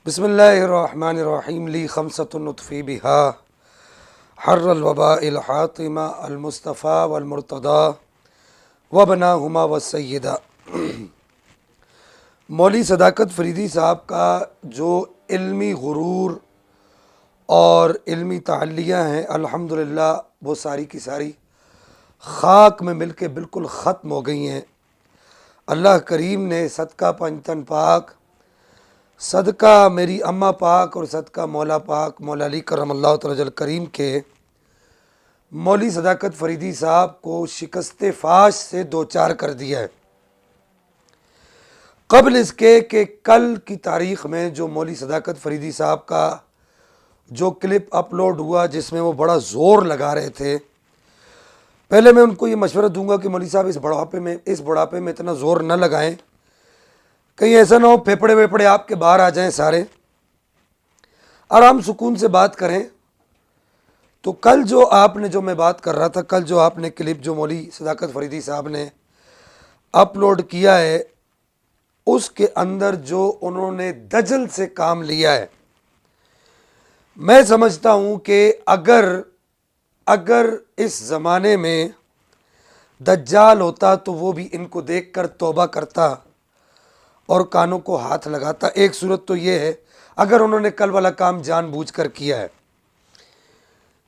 بسم اللہ الرحمن الرحیم لی خمسۃ نطفی بہا حر الوباء الحاطمہ المصطفیٰ والمرتضیٰ وبناہما والسیدہ۔ مولوی صداقت فریدی صاحب کا جو علمی غرور اور علمی تعلیہ ہیں الحمدللہ وہ ساری کی ساری خاک میں مل کے بالکل ختم ہو گئی ہیں۔ اللہ کریم نے صدقہ پنجتن پاک، صدقہ میری اماں پاک اور صدقہ مولا پاک مولا علی کرم اللہ تعالی کریم کے مولوی صداقت فریدی صاحب کو شکست فاش سے دوچار کر دیا ہے۔ قبل اس کے کہ کل کی تاریخ میں جو مولوی صداقت فریدی صاحب کا جو کلپ اپلوڈ ہوا جس میں وہ بڑا زور لگا رہے تھے، پہلے میں ان کو یہ مشورہ دوں گا کہ مولوی صاحب اس بڑھاپے میں اتنا زور نہ لگائیں، کہیں ایسا نہ ہو پھیپڑے ویپڑے آپ کے باہر آ جائیں سارے، آرام سکون سے بات کریں۔ تو کل جو میں بات کر رہا تھا، کل جو آپ نے کلپ جو مولوی صداقت فریدی صاحب نے اپلوڈ کیا ہے، اس کے اندر جو انہوں نے دجل سے کام لیا ہے، میں سمجھتا ہوں کہ اگر اس زمانے میں دجال ہوتا تو وہ بھی ان کو دیکھ کر توبہ کرتا اور کانوں کو ہاتھ لگاتا۔ ایک صورت تو یہ ہے اگر انہوں نے کل والا کام جان بوجھ کر کیا ہے۔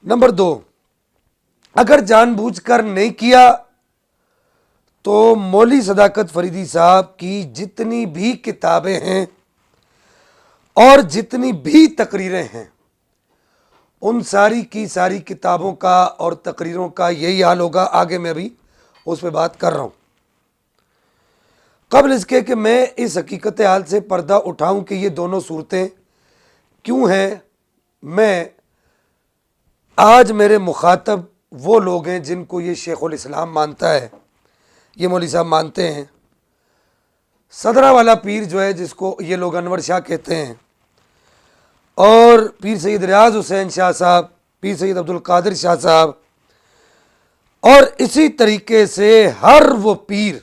نمبر 2، اگر جان بوجھ کر نہیں کیا تو مولوی صداقت فریدی صاحب کی جتنی بھی کتابیں ہیں اور جتنی بھی تقریریں ہیں، ان ساری کی ساری کتابوں کا اور تقریروں کا یہی حال ہوگا۔ آگے میں ابھی اس پہ بات کر رہا ہوں۔ قبل اس کے کہ میں اس حقیقت حال سے پردہ اٹھاؤں کہ یہ دونوں صورتیں کیوں ہیں، میں آج میرے مخاطب وہ لوگ ہیں جن کو یہ شیخ الاسلام مانتا ہے، یہ مولوی صاحب مانتے ہیں، صدرہ والا پیر جو ہے جس کو یہ لوگ انور شاہ کہتے ہیں، اور پیر سید ریاض حسین شاہ صاحب، پیر سید عبدالقادر شاہ صاحب، اور اسی طریقے سے ہر وہ پیر،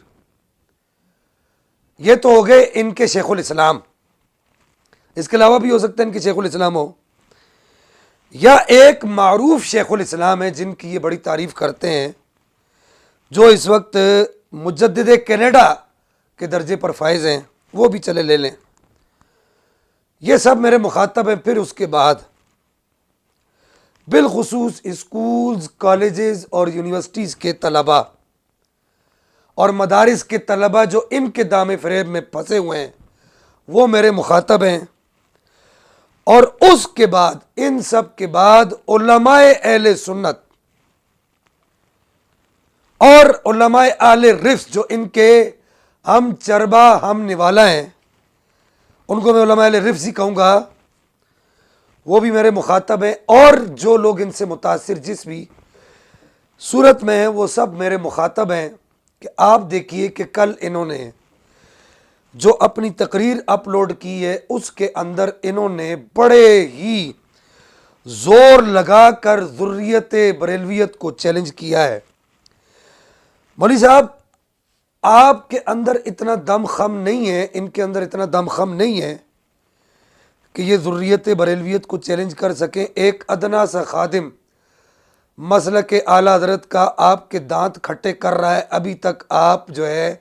یہ تو ہو گئے ان کے شیخ الاسلام۔ اس کے علاوہ بھی ہو سکتا ہے ان کے شیخ الاسلام ہو، یا ایک معروف شیخ الاسلام ہے جن کی یہ بڑی تعریف کرتے ہیں، جو اس وقت مجدد کینیڈا کے درجے پر فائز ہیں، وہ بھی چلے لے لیں۔ یہ سب میرے مخاطب ہیں۔ پھر اس کے بعد بالخصوص اسکولز، کالجز اور یونیورسٹیز کے طلباء اور مدارس کے طلباء جو ان کے دام فریب میں پھنسے ہوئے ہیں، وہ میرے مخاطب ہیں۔ اور اس کے بعد، ان سب کے بعد علماء اہل سنت اور علماء اہل رفض جو ان کے ہم چربا ہم نوالا ہیں، ان کو میں علماء اہل رفض ہی کہوں گا، وہ بھی میرے مخاطب ہیں۔ اور جو لوگ ان سے متاثر جس بھی صورت میں ہیں، وہ سب میرے مخاطب ہیں۔ کہ آپ دیکھیے کہ کل انہوں نے جو اپنی تقریر اپلوڈ کی ہے، اس کے اندر انہوں نے بڑے ہی زور لگا کر ذریت بریلویت کو چیلنج کیا ہے۔ مولوی صاحب، آپ کے اندر اتنا دم خم نہیں ہے، ان کے اندر اتنا دم خم نہیں ہے کہ یہ ذریت بریلویت کو چیلنج کر سکیں۔ ایک ادنا سا خادم مسلک اعلیٰ حضرت کا آپ کے دانت کھٹے کر رہا ہے، ابھی تک آپ جو ہے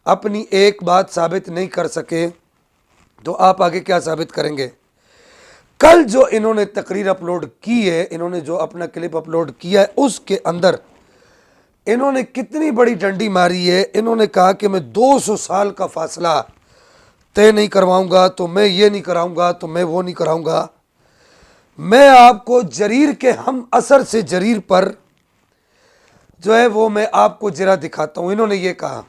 اپنی ایک بات ثابت نہیں کر سکے، تو آپ آگے کیا ثابت کریں گے؟ کل جو انہوں نے تقریر اپلوڈ کی ہے، انہوں نے جو اپنا کلپ اپلوڈ کیا ہے، اس کے اندر انہوں نے کتنی بڑی ڈنڈی ماری ہے۔ انہوں نے کہا کہ میں 200 سال کا فاصلہ طے نہیں کرواؤں گا، تو میں یہ نہیں کراؤں گا، تو میں وہ نہیں کراؤں گا۔ میں آپ کو جریر کے ہم اثر سے جریر پر جو ہے وہ میں آپ کو جرا دکھاتا ہوں۔ انہوں نے یہ کہا،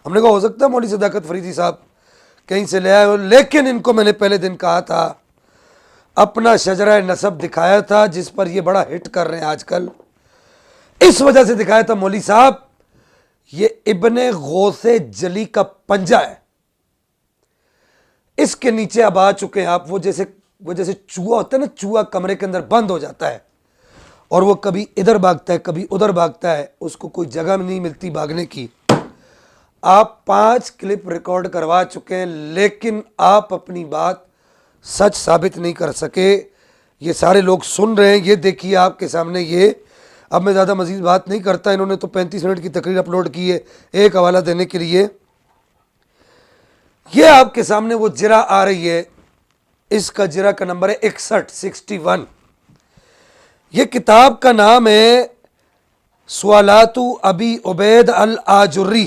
ہم نے کہا ہو سکتا ہے مولوی صداقت فریدی صاحب کہیں سے لے آئے ہو، لیکن ان کو میں نے پہلے دن کہا تھا، اپنا شجرہ نسب دکھایا تھا جس پر یہ بڑا ہٹ کر رہے ہیں آج کل، اس وجہ سے دکھایا تھا مولوی صاحب یہ ابن غوث جلی کا پنجہ ہے، اس کے نیچے اب آ چکے ہیں آپ۔ وہ جیسے چوہا ہوتا ہے نا، چوہا کمرے کے اندر بند ہو جاتا ہے اور وہ کبھی ادھر بھاگتا ہے کبھی ادھر بھاگتا ہے، اس کو کوئی جگہ نہیں ملتی بھاگنے کی۔ آپ 5 کلپ ریکارڈ کروا چکے ہیں، لیکن آپ اپنی بات سچ ثابت نہیں کر سکے. یہ سارے لوگ سن رہے ہیں. یہ دیکھیے آپ کے سامنے یہ. اب میں زیادہ مزید بات نہیں کرتا, انہوں نے تو 35 منٹ کی تقریر اپلوڈ کی ہے ایک حوالہ دینے کے لیے. یہ آپ کے سامنے وہ جرح آ رہی ہے, اس کا جرح کا نمبر ہے 61. یہ کتاب کا نام ہے سوالات ابی عبید الآجری.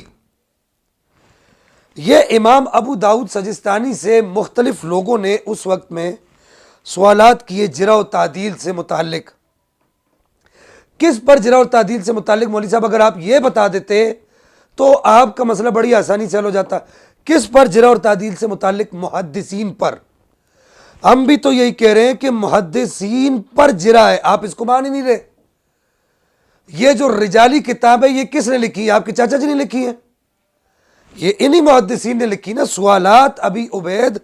یہ امام ابو داؤد سجستانی سے مختلف لوگوں نے اس وقت میں سوالات کیے جرح و تعدیل سے متعلق. کس پر جرح و تعدیل سے متعلق مولوی صاحب اگر آپ یہ بتا دیتے تو آپ کا مسئلہ بڑی آسانی سے حل ہو جاتا. کس پر جرح اور تعدیل سے متعلق؟ محدثین پر. ہم بھی تو یہی کہہ رہے ہیں کہ محدثین پر جرح ہے, آپ اس کو مان ہی نہیں رہے. یہ جو رجالی کتاب ہے یہ کس نے لکھی ہے؟ آپ کے چاچا جی نے لکھی ہے. یہ انہی محدثین نے لکھی نا, سوالات ابی عبید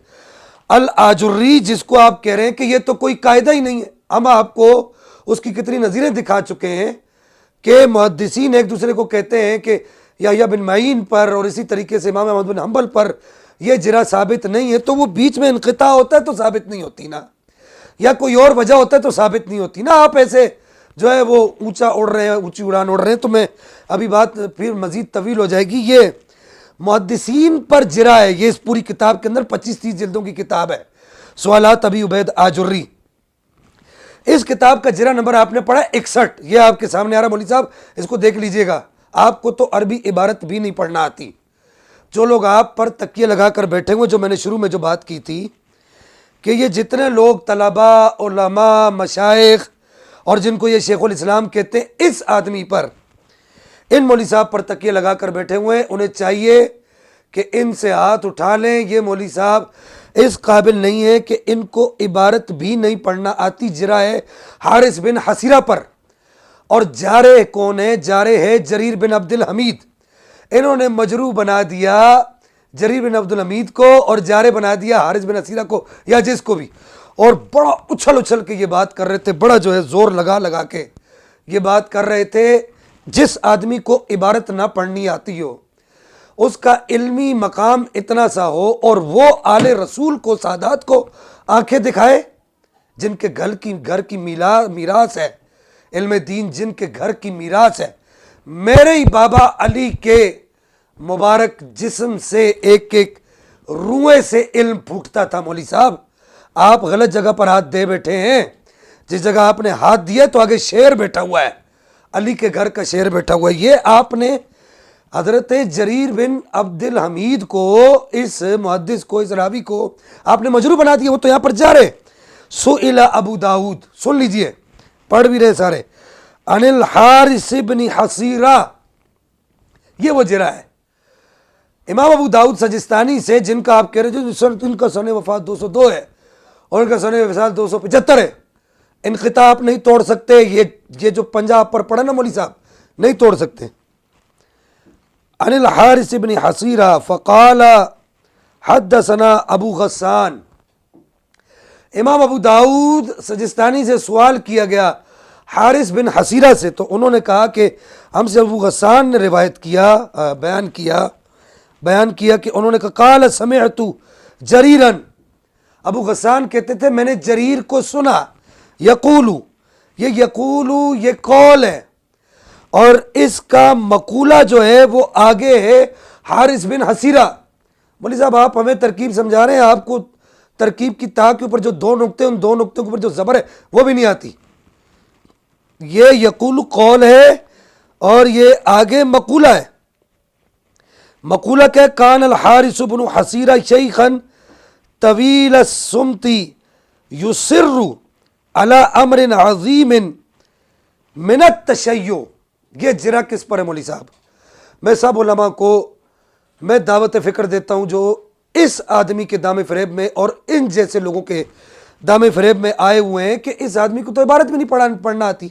الآجری, جس کو آپ کہہ رہے ہیں کہ یہ تو کوئی قاعدہ ہی نہیں ہے. ہم آپ کو اس کی کتنی نظیریں دکھا چکے ہیں کہ محدثین ایک دوسرے کو کہتے ہیں کہ یحییٰ بن معین پر اور اسی طریقے سے امام احمد بن حنبل پر یہ جرح ثابت نہیں ہے, تو وہ بیچ میں انقطاع ہوتا ہے تو ثابت نہیں ہوتی نا, یا کوئی اور وجہ ہوتا ہے تو ثابت نہیں ہوتی نا. آپ ایسے جو ہے وہ اونچا اڑ رہے ہیں, اونچی اڑان اڑ رہے ہیں, تو میں ابھی بات پھر مزید طویل ہو جائے گی. یہ محدثین پر جرح ہے, یہ اس پوری کتاب کے اندر 25-30 جلدوں کی کتاب ہے, سوالات ابی عبید آجری. اس کتاب کا جرح نمبر آپ نے پڑھا 61. یہ آپ کے سامنے آ رہا مولوی صاحب, اس کو دیکھ لیجئے گا. آپ کو تو عربی عبارت بھی نہیں پڑھنا آتی. جو لوگ آپ پر تکیے لگا کر بیٹھے ہوئے, جو میں نے شروع میں جو بات کی تھی کہ یہ جتنے لوگ طلباء, علماء, مشائخ اور جن کو یہ شیخ الاسلام کہتے ہیں, اس آدمی پر, ان مولوی صاحب پر تکیے لگا کر بیٹھے ہوئے ہیں, انہیں چاہیے کہ ان سے ہاتھ اٹھا لیں. یہ مولوی صاحب اس قابل نہیں ہے کہ ان کو عبارت بھی نہیں پڑھنا آتی. جرح ہے حارث بن حسیرہ پر, اور جارح کون ہے؟ جارح ہے جریر بن عبد الحمید. انہوں نے مجروح بنا دیا جریر بن عبد الحمید کو اور جارح بنا دیا حارث بن حسیرہ کو, یا جس کو بھی, اور بڑا اچھل اچھل کے یہ بات کر رہے تھے, بڑا جو ہے زور لگا لگا کے یہ بات کر رہے تھے. جس آدمی کو عبارت نہ پڑھنی آتی ہو, اس کا علمی مقام اتنا سا ہو, اور وہ آل رسول کو, سادات کو آنکھیں دکھائے, جن کے گھر کی میراث ہے علم دین, جن کے گھر کی میراث ہے. میرے ہی بابا علی کے مبارک جسم سے ایک ایک روئے سے علم پھوٹتا تھا. مولوی صاحب آپ غلط جگہ پر ہاتھ دے بیٹھے ہیں. جس جگہ آپ نے ہاتھ دیا تو آگے شیر بیٹھا ہوا ہے, علی کے گھر کا شیر بیٹھا ہوا ہے. یہ آپ نے حضرت جریر بن عبد الحمید کو, اس محدث کو, اس راوی کو آپ نے مجروح بنا دیا. وہ تو یہاں پر جا رہے. سئل ابو داؤد, سن لیجئے, پڑھ بھی رہے سارے, عن الحارث بن حسیرہ. یہ وہ جرح ہے امام ابو داؤد سجستانی سے, جن کا آپ کہہ رہے ہیں ان کا سن وفات 202 ہے اور ان کا سن وصال 275 ہے. انقطاع آپ نہیں توڑ سکتے. یہ جو پنجاب پر پڑھا نا مولوی صاحب, نہیں توڑ سکتے. عن الحارث بن حسیرہ فقال حدثنا ابو غسان. امام ابو داؤد سجستانی سے سوال کیا گیا حارث بن حسیرہ سے, تو انہوں نے کہا کہ ہم سے ابو غسان نے روایت کیا, بیان کیا کہ انہوں نے کہا قال سمعت جریرا. ابو غسان کہتے تھے میں نے جریر کو سنا, یقولو, یہ قول ہے, اور اس کا مقولہ جو ہے وہ آگے ہے حارث بن حسیرہ. مولوی صاحب آپ ہمیں ترکیب سمجھا رہے ہیں, آپ کو ترکیب کی تا کے اوپر جو 2 نقطے, ان 2 نقطوں کے اوپر جو زبر ہے وہ بھی نہیں آتی. یہ یقول قول ہے اور یہ آگے مقولہ ہے. مقولہ کہ کان الحارث بن حسیرہ شیخا طویل السمت یصر علی امر عظیم من التشیع. یہ جرح کس پر ہے مولوی صاحب؟ میں سب علماء کو میں دعوت فکر دیتا ہوں جو اس آدمی کے دام فریب میں اور ان جیسے لوگوں کے دام فریب میں آئے ہوئے ہیں کہ اس آدمی کو تو عبارت بھی نہیں پڑھنا آتی.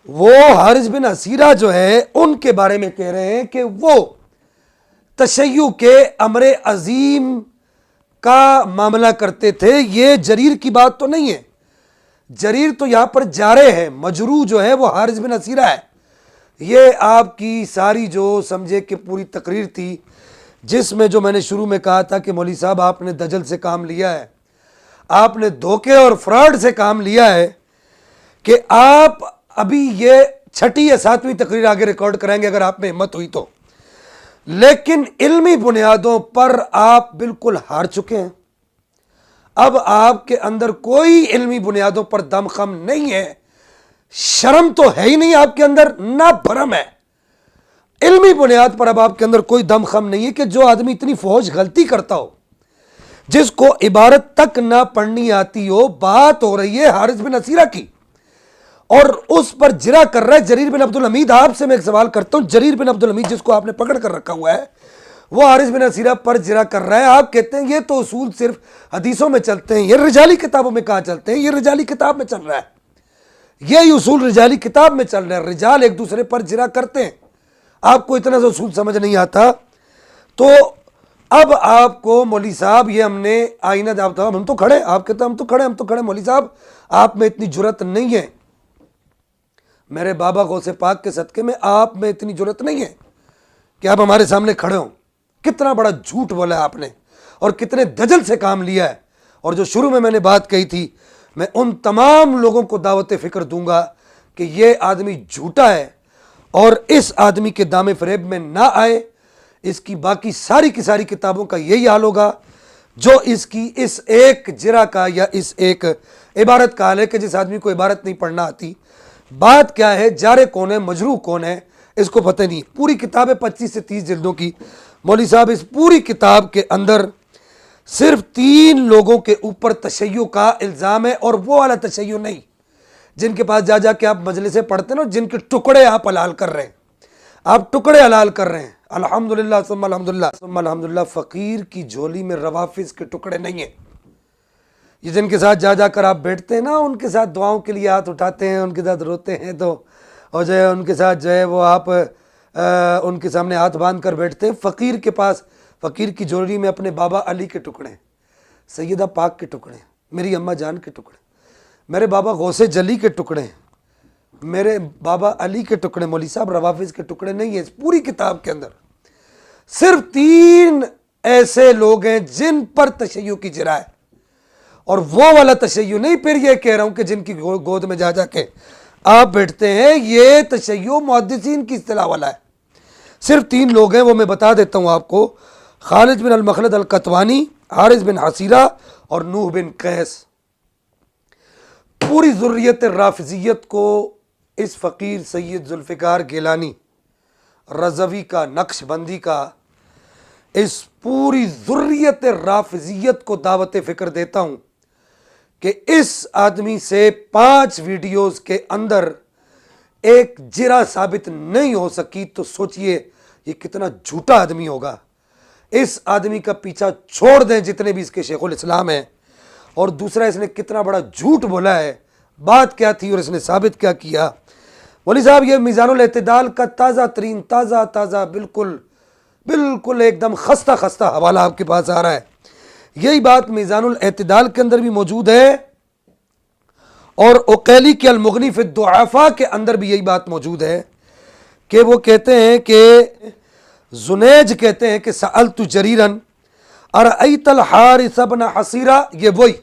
وہ حارث بن حسیرہ جو ہے ان کے بارے میں کہہ رہے ہیں کہ وہ تشیع کے امر عظیم کا معاملہ کرتے تھے. یہ جریر کی بات تو نہیں ہے. جریر تو یہاں پر جارح ہے, مجروح جو ہے وہ حارث بن حسیرہ ہے. یہ آپ کی ساری جو سمجھے کہ پوری تقریر تھی, جس میں جو میں نے شروع میں کہا تھا کہ مولوی صاحب آپ نے دجل سے کام لیا ہے, آپ نے دھوکے اور فراڈ سے کام لیا ہے کہ آپ ابھی یہ 6 یا 7ویں تقریر آگے ریکارڈ کریں گے اگر آپ میں ہمت ہوئی تو، لیکن علمی بنیادوں پر آپ بالکل ہار چکے ہیں. اب آپ کے اندر کوئی علمی بنیادوں پر دم خم نہیں ہے، شرم تو ہے ہی نہیں آپ کے اندر، نہ بھرم ہے. علمی بنیاد پر اب آپ کے اندر کوئی دم خم نہیں ہے کہ جو آدمی اتنی فوج غلطی کرتا ہو، جس کو عبارت تک نہ پڑھنی آتی ہو، بات ہو رہی ہے حارث بن عصیرہ کی، اور اس پر جرا کر رہا ہے جریر بن عبدالحمید. آپ سے میں ایک سوال کرتا ہوں، جریر بن عبدالحمید جس کو آپ نے پکڑ کر رکھا ہوا ہے، وہ حارث بن عصیرہ پر جرا کر رہا ہے. آپ کہتے ہیں یہ تو اصول صرف حدیثوں میں چلتے ہیں، یہ رجالی کتابوں میں کہاں چلتے ہیں؟ یہ رجالی کتاب میں چل رہا ہے، یہی اصول رجالی کتاب میں چل رہا ہے، رجال ایک دوسرے پر جرا کرتے ہیں. آپ کو اتنا سا اصول سمجھ نہیں آتا. تو اب آپ کو مولوی صاحب یہ ہم نے آئینہ جابتا، ہم تو کھڑے، آپ کہتے ہیں ہم تو کھڑے مولوی صاحب آپ میں اتنی جرت نہیں ہے، میرے بابا غوث پاک کے صدقے میں آپ میں اتنی جرت نہیں ہے کہ آپ ہمارے سامنے کھڑے ہوں. کتنا بڑا جھوٹ بولا آپ نے اور کتنے دجل سے کام لیا ہے. اور جو شروع میں نے بات کہی تھی، میں ان تمام لوگوں کو دعوت فکر دوں گا کہ یہ آدمی جھوٹا ہے اور اس آدمی کے دام فریب میں نہ آئے. اس کی باقی ساری کی ساری کتابوں کا یہی حال ہوگا جو اس کی اس ایک جرا کا یا اس ایک عبارت کا حال ہے کہ جس آدمی کو عبارت نہیں پڑھنا آتی. بات کیا ہے، جارے کون ہے، مجروح کون ہے، اس کو پتہ نہیں. پوری کتاب ہے 25 سے 30 جلدوں کی. مولوی صاحب اس پوری کتاب کے اندر صرف 3 لوگوں کے اوپر تشیع کا الزام ہے، اور وہ والا تشیع نہیں جن کے پاس جا کے آپ مجلسیں پڑھتے ہیں نا، جن کے ٹکڑے آپ حلال کر رہے ہیں، آپ ٹکڑے حلال کر رہے ہیں. الحمدللہ ثم الحمدللہ ثم الحمدللہ. فقیر کی جھولی میں روافظ کے ٹکڑے نہیں ہیں. یہ جن کے ساتھ جا کر آپ بیٹھتے ہیں نا، ان کے ساتھ دعاؤں کے لیے ہاتھ اٹھاتے ہیں، ان کے ساتھ روتے ہیں، تو اور جو ہے ان کے ساتھ جو ہے وہ آپ ان کے سامنے ہاتھ باندھ کر بیٹھتے ہیں. فقیر کے پاس، فقیر کی جھولی میں اپنے بابا علی کے ٹکڑے ہیں، سیدہ پاک کے ٹکڑے ہیں، میری اماں جان کے ٹکڑے، میرے بابا غوث جلی کے ٹکڑے ہیں، میرے بابا علی کے ٹکڑے. مولوی صاحب روافظ کے ٹکڑے نہیں ہیں. اس پوری کتاب کے اندر صرف 3 ایسے لوگ ہیں جن پر تشیع کی جرا ہے، اور وہ والا تشیع نہیں. پھر یہ کہہ رہا ہوں کہ جن کی گود میں جا کے آپ بیٹھتے ہیں، یہ تشیع محدثین کی اصطلاح والا ہے. صرف 3 لوگ ہیں، وہ میں بتا دیتا ہوں آپ کو: خالد بن المخلد القطوانی، حارث بن عصیرہ اور نوح بن قیس. پوری ذریت رافضیت کو اس فقیر سید ذوالفقار گیلانی رضوی کا، نقش بندی کا، اس پوری ذریت رافضیت کو دعوت فکر دیتا ہوں کہ اس آدمی سے 5 ویڈیوز کے اندر ایک جرا ثابت نہیں ہو سکی تو سوچئے یہ کتنا جھوٹا آدمی ہوگا. اس آدمی کا پیچھا چھوڑ دیں جتنے بھی اس کے شیخ الاسلام ہیں. اور دوسرا، اس نے کتنا بڑا جھوٹ بولا ہے، بات کیا تھی اور اس نے ثابت کیا کیا. مولوی صاحب یہ میزان الاعتدال کا تازہ ترین، تازہ بالکل ایک دم خستہ حوالہ آپ کے پاس آ رہا ہے. یہی بات میزان الاعتدال کے اندر بھی موجود ہے، اور عقیلی کے المغنی فی الضعفاء کے اندر بھی یہی بات موجود ہے کہ وہ کہتے ہیں کہ زنیج کہتے ہیں کہ سألت جریرن ارأیت الحارث بن عصیرہ. یہ وہی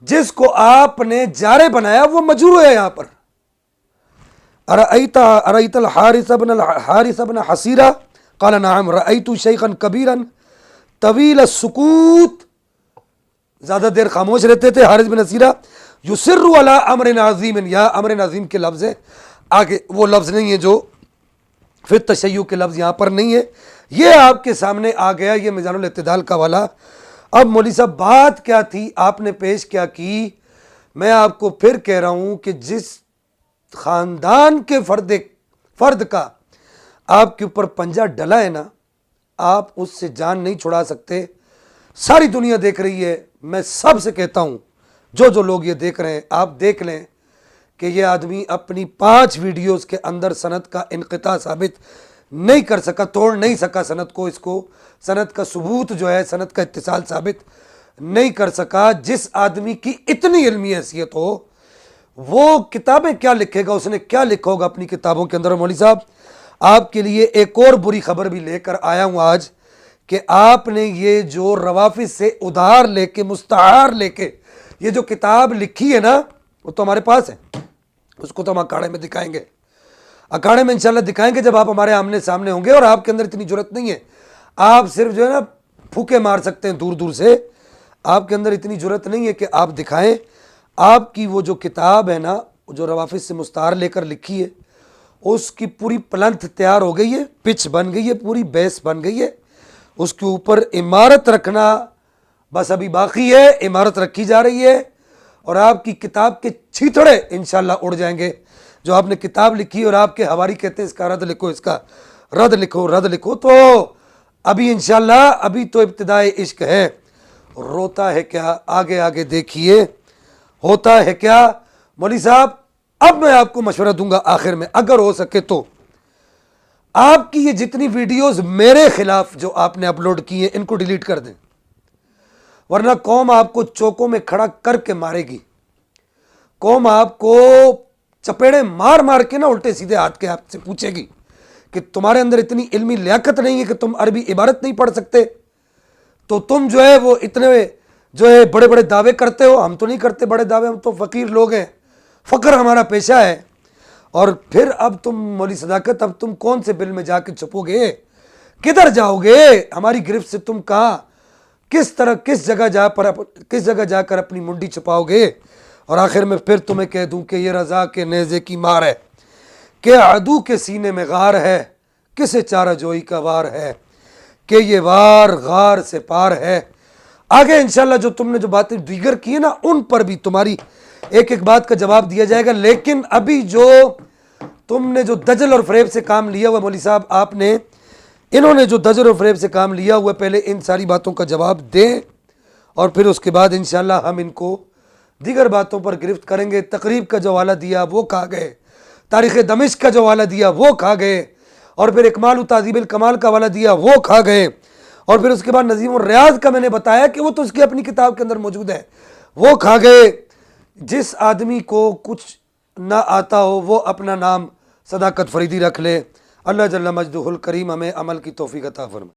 جس کو آپ نے جارے بنایا وہ مجروح ہے. یہاں پر ارأیت الحارث بن عصیرہ قال نعم رأیت شیخا کبیرا طویل السکوت، زیادہ دیر خاموش رہتے تھے حارث بن عصیرہ. یسر علی امر عظیم، یا امر عظیم کے لفظ ہے، آگے وہ لفظ نہیں ہے جو پھر تشیع کے لفظ یہاں پر نہیں ہے. یہ آپ کے سامنے آ گیا، یہ میزان الاعتدال کا والا. اب مولوی صاحب بات کیا تھی، آپ نے پیش کیا کی. میں آپ کو پھر کہہ رہا ہوں کہ جس خاندان کے فرد کا آپ کے اوپر پنجہ ڈلا ہے نا، آپ اس سے جان نہیں چھڑا سکتے. ساری دنیا دیکھ رہی ہے. میں سب سے کہتا ہوں، جو لوگ یہ دیکھ رہے ہیں، آپ دیکھ لیں کہ یہ آدمی اپنی 5 ویڈیوز کے اندر سند کا انقطاع ثابت نہیں کر سکا، توڑ نہیں سکا سند کو. اس کو سند کا ثبوت جو ہے، سند کا اتصال ثابت نہیں کر سکا. جس آدمی کی اتنی علمی حیثیت ہو، وہ کتابیں کیا لکھے گا، اس نے کیا لکھا ہوگا اپنی کتابوں کے اندر. مولوی صاحب آپ کے لیے ایک اور بری خبر بھی لے کر آیا ہوں آج کہ آپ نے یہ جو روافظ سے ادھار لے کے مستعار لے کے یہ جو کتاب لکھی ہے نا وہ تو ہمارے پاس ہے، اس کو تو ہم اکھاڑے میں دکھائیں گے، اکھاڑے میں انشاءاللہ دکھائیں گے جب آپ ہمارے آمنے سامنے ہوں گے. اور آپ کے اندر اتنی جرت نہیں ہے، آپ صرف جو ہے نا پھوکے مار سکتے ہیں دور دور سے، آپ کے اندر اتنی جرت نہیں ہے کہ آپ دکھائیں. آپ کی وہ جو کتاب ہے نا جو روافظ سے مستعار لے کر لکھی ہے اس کی پوری پلنتھ تیار ہو گئی ہے، پچ بن گئی ہے، پوری بیس بن گئی ہے، اس کے اوپر عمارت رکھنا بس ابھی باقی ہے. عمارت رکھی جا رہی ہے اور آپ کی کتاب کے چھیتڑے انشاءاللہ اڑ جائیں گے. جو آپ نے کتاب لکھی اور آپ کے حواری کہتے ہیں اس کا رد لکھو، اس کا رد لکھو، رد لکھو، تو ابھی انشاءاللہ ابھی تو ابتدائے عشق ہے. روتا ہے کیا، آگے آگے دیکھیے ہوتا ہے کیا. مولوی صاحب اب میں آپ کو مشورہ دوں گا آخر میں، اگر ہو سکے تو آپ کی یہ جتنی ویڈیوز میرے خلاف جو آپ نے اپلوڈ کی ہیں ان کو ڈیلیٹ کر دیں، ورنہ قوم آپ کو چوکوں میں کھڑا کر کے مارے گی. قوم آپ کو چپیڑے مار مار کے نا الٹے سیدھے ہاتھ کے آپ سے پوچھے گی کہ تمہارے اندر اتنی علمی لیاقت نہیں ہے کہ تم عربی عبارت نہیں پڑھ سکتے، تو تم جو ہے وہ اتنے جو ہے بڑے بڑے دعوے کرتے ہو. ہم تو نہیں کرتے بڑے دعوے، ہم تو فقیر لوگ ہیں، فقر ہمارا پیشہ ہے. اور پھر اب تم مولی صداقت اب تم کون سے بل میں جا کے چھپو گے، کدھر جاؤ گے؟ ہماری گرفت سے تم کہاں، کس طرح کس جگہ جا کر اپنی منڈی چھپاؤ گے؟ اور آخر میں پھر تمہیں کہہ دوں کہ یہ رضا کے نیزے کی مار ہے کہ عدو کے سینے میں غار ہے، کسے چارہ جوئی کا وار ہے کہ یہ وار غار سے پار ہے. آگے انشاءاللہ جو تم نے جو باتیں دیگر کی ہیں نا ان پر بھی تمہاری ایک ایک بات کا جواب دیا جائے گا. لیکن ابھی جو تم نے جو دجل اور فریب سے کام لیا ہوا مولوی صاحب، آپ نے انہوں نے جو دجل اور فریب سے کام لیا ہوا، پہلے ان ساری باتوں کا جواب دیں اور پھر اس کے بعد انشاءاللہ ہم ان کو دیگر باتوں پر گرفت کریں گے. تقریب کا جو حوالہ دیا وہ کھا گئے، تاریخ دمشق کا جو حوالہ دیا وہ کھا گئے، اور پھر اکمال و تہذیب الکمال کا حوالہ دیا وہ کھا گئے، اور پھر اس کے بعد نظیم الریاض کا میں نے بتایا کہ وہ تو اس کی اپنی کتاب کے اندر موجود ہے وہ کھا گئے. جس آدمی کو کچھ نہ آتا ہو وہ اپنا نام صداقت فریدی رکھ لے. اللہ جل مجدہ الکریم ہمیں عمل کی توفیق عطا فرمائے.